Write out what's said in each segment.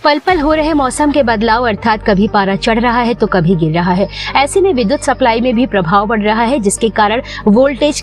पल पल हो रहे मौसम के बदलाव अर्थात कभी पारा चढ़ रहा है तो कभी गिर रहा है। ऐसे में विद्युत सप्लाई में भी प्रभाव पड़ रहा है, जिसके कारण वोल्टेज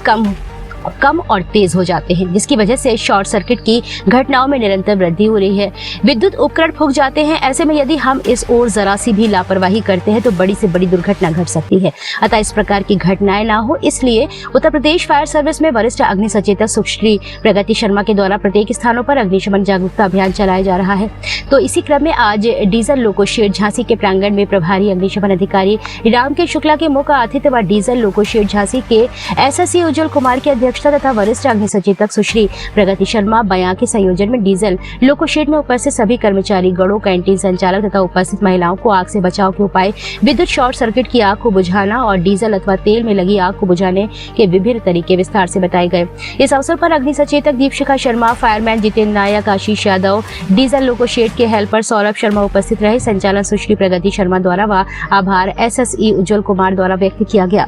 कम और तेज हो जाते हैं, जिसकी वजह से शॉर्ट सर्किट की घटनाओं में निरंतर वृद्धि हो रही है। विद्युत उपकरण फूंक जाते हैं। ऐसे में यदि हम इस ओर जरा सी भी लापरवाही करते हैं तो बड़ी से बड़ी दुर्घटना घट सकती है। अतः इस प्रकार की घटनाएं ना हो, इसलिए उत्तर प्रदेश फायर सर्विस में वरिष्ठ अग्नि सचेतक सुश्री प्रगति शर्मा के द्वारा प्रत्येक स्थानों पर अग्निशमन जागरूकता अभियान चलाया जा रहा है। तो इसी क्रम में आज डीजल लोको शेड झांसी के प्रांगण में प्रभारी अग्निशमन अधिकारी रामकेश शुक्ला के मुख्य आतिथ्य व डीजल लोको शेड झांसी के एसएससी उज्जवल कुमार की अध्यक्षता तथा वरिष्ठ अग्नि सचेतक सुश्री प्रगति शर्मा बयां के संयोजन में डीजल लोको शेड में उपस्थित सभी कर्मचारी गणों, कैंटीन संचालक तथा उपस्थित महिलाओं को आग से बचाव के उपाय, विद्युत शॉर्ट सर्किट की आग को बुझाना और डीजल अथवा तेल में लगी आग को बुझाने के विभिन्न तरीके विस्तार से बताए गए। इस अवसर पर अग्नि सचेतक दीपशिखा शर्मा, फायरमैन जितेंद्र नायक, आशीष यादव, डीजल लोको शेड के हेल्पर सौरभ शर्मा उपस्थित रहे। संचालन सुश्री प्रगति शर्मा द्वारा व आभार एसएसई उज्जवल कुमार द्वारा व्यक्त किया गया।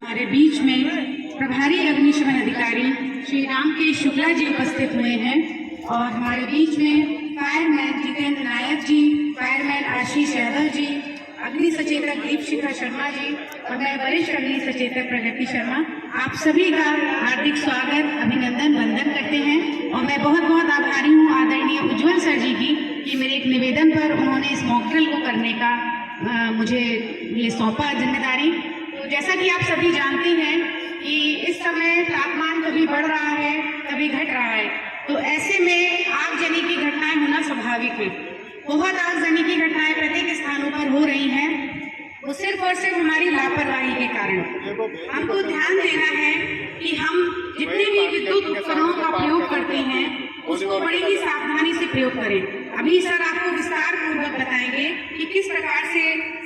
हमारे बीच में प्रभारी अग्निशमन अधिकारी श्री रामकेश शुक्ला जी उपस्थित हुए हैं और हमारे बीच में फायरमैन जितेंद्र नायक जी, फायरमैन आशीष यादव जी, अग्नि सचेतक दीपशिखा शर्मा जी और मैं वरिष्ठ अग्नि सचेतक प्रगति शर्मा, आप सभी का हार्दिक स्वागत, अभिनंदन, वंदन करते हैं। और मैं बहुत बहुत आभारी हूँ आदरणीय उज्जवल सर जी की कि मेरे एक निवेदन पर उन्होंने इस मॉकड्रिल को करने का मुझे ये सौंपा जिम्मेदारी। तो जैसा कि आप सभी जानते हैं कि इस समय तापमान कभी बढ़ रहा है कभी घट रहा है, तो ऐसे में आगजनी की घटनाएं होना स्वाभाविक है। बहुत आगजनी की घटनाएं प्रत्येक स्थानों पर हो रही हैं, वो सिर्फ और सिर्फ हमारी लापरवाही के कारण। हमको ध्यान देना है कि हम जितने भी विद्युत उपकरणों का प्रयोग करते हैं उसको बड़ी ही सावधानी से प्रयोग करें। अभी सर आपको विस्तार पूर्वक बताएंगे कि किस प्रकार से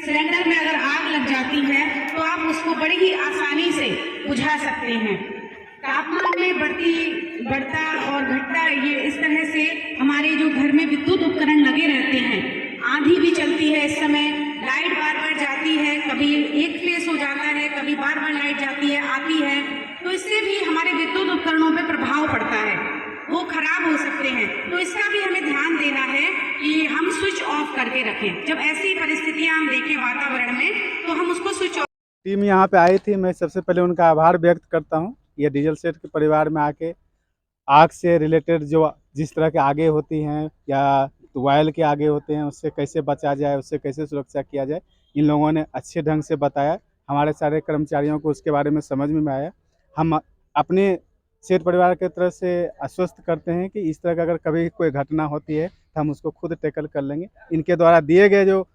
सिलेंडर में अगर आग लग जाती है तो आप उसको बड़ी ही आसानी से बुझा सकते हैं। तापमान में बढ़ता और घटता, ये इस तरह से हमारे जो घर में विद्युत उपकरण लगे रहते हैं, आंधी भी चलती है, इस समय लाइट बार बार जाती है, कभी एक फेस हो जाता है, कभी बार बार लाइट जाती है आती है, तो इससे भी हमारे विद्युत उपकरणों पर प्रभाव पड़ता है, वो खराब हो सकते हैं। तो इसका भी हमें ध्यान देना है कि हम स्विच ऑफ करके रखें। जब ऐसी परिस्थितियां हम देखें वातावरण में तो हम उसको स्विच ऑफ। टीम यहाँ पे आई थी, मैं सबसे पहले उनका आभार व्यक्त करता हूँ। ये डीजल सेट के परिवार में आके आग से रिलेटेड जो जिस तरह के आगे होती हैं या वायल के आगे होते हैं, उससे कैसे बचा जाए, उससे कैसे सुरक्षा किया जाए, इन लोगों ने अच्छे ढंग से बताया। हमारे सारे कर्मचारियों को उसके बारे में समझ में आया। हम अपने सेठ परिवार की तरफ से आश्वस्त करते हैं कि इस तरह का अगर कभी कोई घटना होती है तो हम उसको खुद टैकल कर लेंगे। इनके द्वारा दिए गए जो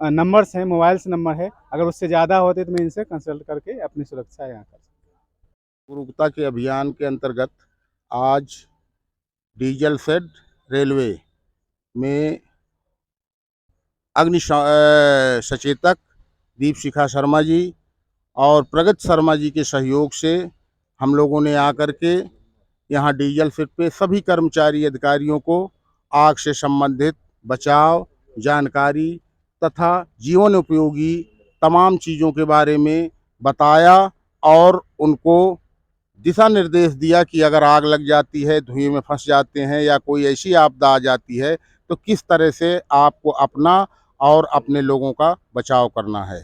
नंबर्स हैं, मोबाइल्स नंबर है, अगर उससे ज़्यादा होते तो मैं इनसे कंसल्ट करके अपनी सुरक्षा यहाँ कर सकता। जागरूकता के अभियान के अंतर्गत आज डीजल शेड रेलवे में अग्नि सचेतक दीपशिखा शर्मा जी और प्रगति शर्मा जी के सहयोग से हम लोगों ने आकर के यहाँ डीजल शेड पे सभी कर्मचारी अधिकारियों को आग से संबंधित बचाव जानकारी तथा जीवन उपयोगी तमाम चीज़ों के बारे में बताया और उनको दिशा निर्देश दिया कि अगर आग लग जाती है, धुएं में फंस जाते हैं या कोई ऐसी आपदा आ जाती है तो किस तरह से आपको अपना और अपने लोगों का बचाव करना है।